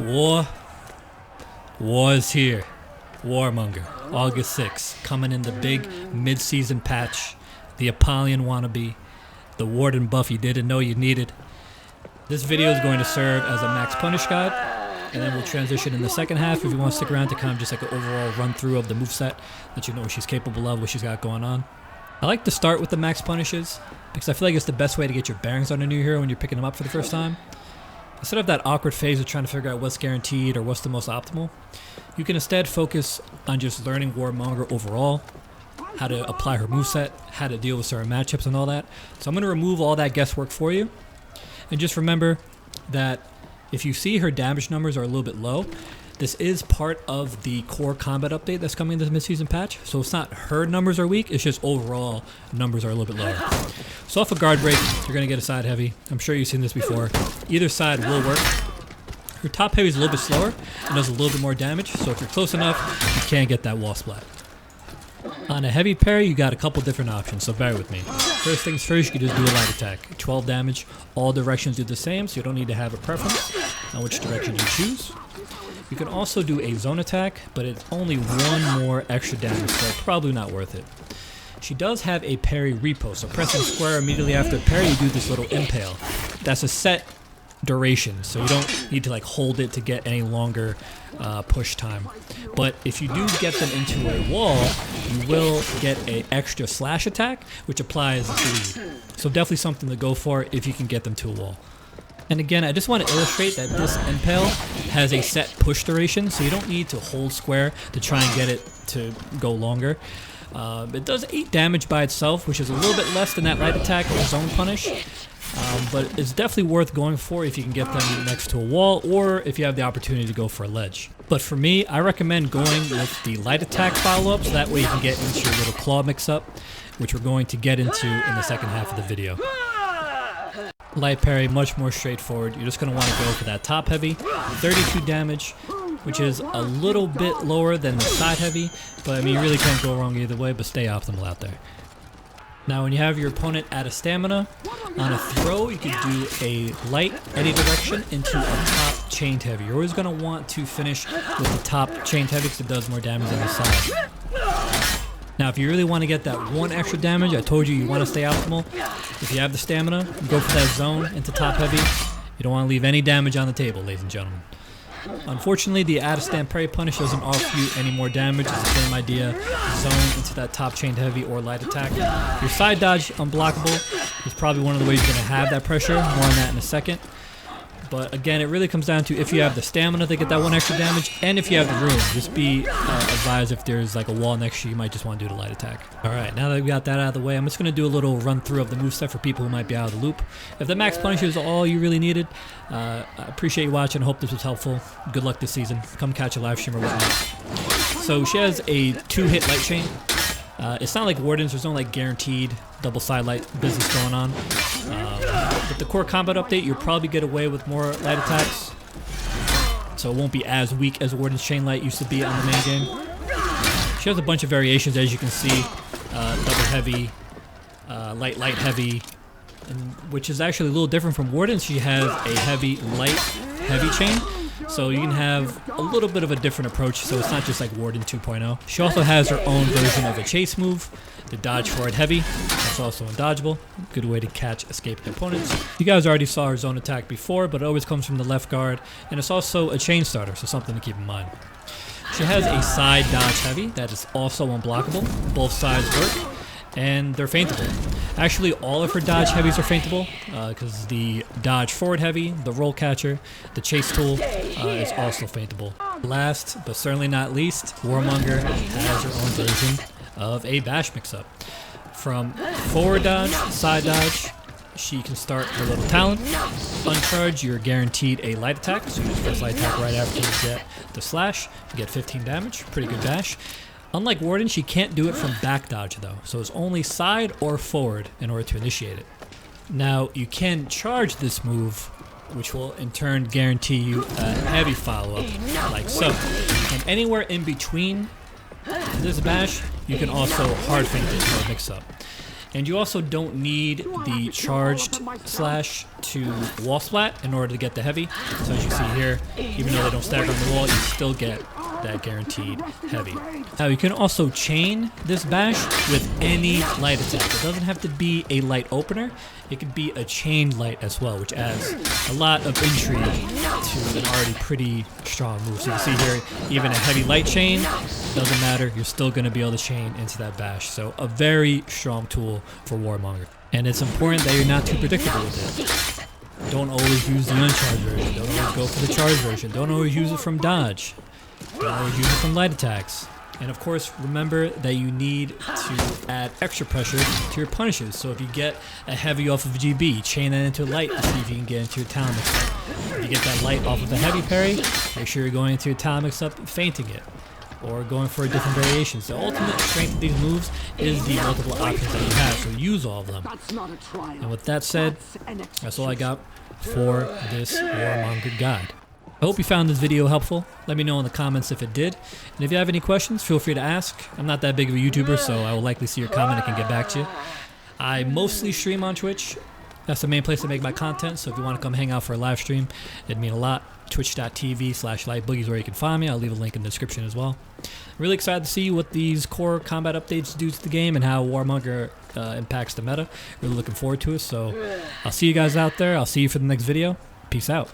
War is here. Warmonger, August 6th, coming in the big mid-season patch. The Apollyon wannabe, the Warden buff you didn't know you needed. This video is going to serve as a max punish guide, and then we'll transition in the second half if you want to stick around to kind of just like an overall run through of the moveset, let you know what she's capable of, what she's got going on. I like to start with the max punishes because I feel like it's the best way to get your bearings on a new hero when you're picking them up for the first time. Instead of that awkward phase of trying to figure out what's guaranteed or what's the most optimal, you can instead focus on just learning Warmonger overall, how to apply her moveset, how to deal with certain matchups and all that. So I'm going to remove all that guesswork for you. And just remember that if you see her damage numbers are a little bit low, this is part of the core combat update that's coming in this mid-season patch. So it's not her numbers are weak, it's just overall numbers are a little bit lower. So off a guard break, you're going to get a side heavy. I'm sure you've seen this before. Either side will work. Her top heavy is a little bit slower and does a little bit more damage. So if you're close enough, you can get that wall splat. On a heavy parry, you got a couple different options, so bear with me. First things first, you can just do a light attack. 12 damage, all directions do the same, so you don't need to have a preference on which direction you choose. You can also do a zone attack, but it's only one more extra damage, so probably not worth it. She does have a parry repo, so pressing square immediately after parry, you do this little impale. That's a set duration, so you don't need to like hold it to get any longer push time. But if you do get them into a wall, you will get an extra slash attack, which applies bleed. So definitely something to go for if you can get them to a wall. And again, I just want to illustrate that this impale has a set push duration, so you don't need to hold square to try and get it to go longer. It does 8 damage by itself, which is a little bit less than that light attack or zone punish. But it's definitely worth going for if you can get them next to a wall or if you have the opportunity to go for a ledge. But for me, I recommend going with the light attack follow-up so that way you can get into your little claw mix-up, which we're going to get into in the second half of the video. Light parry, much more straightforward. You're just going to want to go for that top heavy, 32 damage, which is a little bit lower than the side heavy, but I mean, you really can't go wrong either way, but stay optimal out there. Now when you have your opponent at a stamina, on a throw you can do a light any direction into a top chained heavy. You're always going to want to finish with the top chained heavy because it does more damage than the side. Now if you really want to get that one extra damage, I told you want to stay optimal. If you have the stamina, go for that zone into top heavy. You don't want to leave any damage on the table, ladies and gentlemen. Unfortunately, the out-of-stand parry punish doesn't offer you any more damage. It's the same idea. Zone into that top chained heavy or light attack. Your side dodge, unblockable, is probably one of the ways you're going to have that pressure. More on that in a second. But again, it really comes down to if you have the stamina to get that one extra damage, and if you have the room. Just be advised if there's like a wall next to you, you might just want to do the light attack. Alright, now that we got that out of the way, I'm just going to do a little run through of the moveset for people who might be out of the loop. If the max punish is all you really needed, I appreciate you watching. I hope this was helpful. Good luck this season. Come catch a live stream or whatnot. So she has a 2-hit light chain. It's not like Wardens, there's no like guaranteed double side light business going on. With the core combat update, you'll probably get away with more light attacks. So it won't be as weak as Warden's chain light used to be on the main game. She has a bunch of variations as you can see. Double heavy, light heavy, and which is actually a little different from Warden's. She has a heavy, light, heavy chain. So you can have a little bit of a different approach, so it's not just like Warden 2.0. She also has her own version of a chase move, the dodge forward heavy. That's also undodgeable. Good way to catch escaping opponents. You guys already saw her zone attack before, but it always comes from the left guard, and it's also a chain starter, so something to keep in mind. She has a side dodge heavy that is also unblockable. Both sides work, and they're feintable. Actually, all of her dodge heavies are feintable because the dodge forward heavy, the roll catcher, the chase tool is also feintable. Last, but certainly not least, Warmonger has her own version of a bash mix-up. From forward dodge, side dodge, she can start her little talent. Uncharged, you're guaranteed a light attack, so you use first light attack right after you get the slash. You get 15 damage, pretty good bash. Unlike Warden, she can't do it from back dodge though, so it's only side or forward in order to initiate it. Now, you can charge this move, which will in turn guarantee you a heavy follow-up, like so. And anywhere in between this bash, you can also hard feint it or mix up. And you also don't need the charged slash to wall splat in order to get the heavy. So as you see here, even though they don't stack on the wall, you still get that guaranteed heavy. Now you can also chain this bash with any light attack. It doesn't have to be a light opener. It could be a chained light as well, which adds a lot of intrigue to an already pretty strong move. So you see here, even a heavy light chain, doesn't matter. You're still going to be able to chain into that bash. So a very strong tool for Warmonger. And it's important that you're not too predictable with it. Don't always use the uncharged version. Don't always go for the charged version. Don't always use it from dodge. Don't always use it from light attacks. And of course, remember that you need to add extra pressure to your punishes. So if you get a heavy off of GB, chain that into a light to see if you can get into your talent mix-up. If you get that light off of a heavy parry, make sure you're going into your talent mix-up and feinting it, or going for a different variation. The ultimate strength of these moves is the multiple options that you have, so use all of them. And with that said, that's all I got for this Warmonger guide. I hope you found this video helpful. Let me know in the comments if it did. And if you have any questions, feel free to ask. I'm not that big of a YouTuber, so I will likely see your comment and can get back to you. I mostly stream on Twitch. That's the main place to make my content, so if you want to come hang out for a live stream, it'd mean a lot. Twitch.tv/LightBoogey is where you can find me. I'll leave a link in the description as well. I'm really excited to see what these core combat updates do to the game and how Warmonger impacts the meta. Really looking forward to it, so I'll see you guys out there. I'll see you for the next video. Peace out.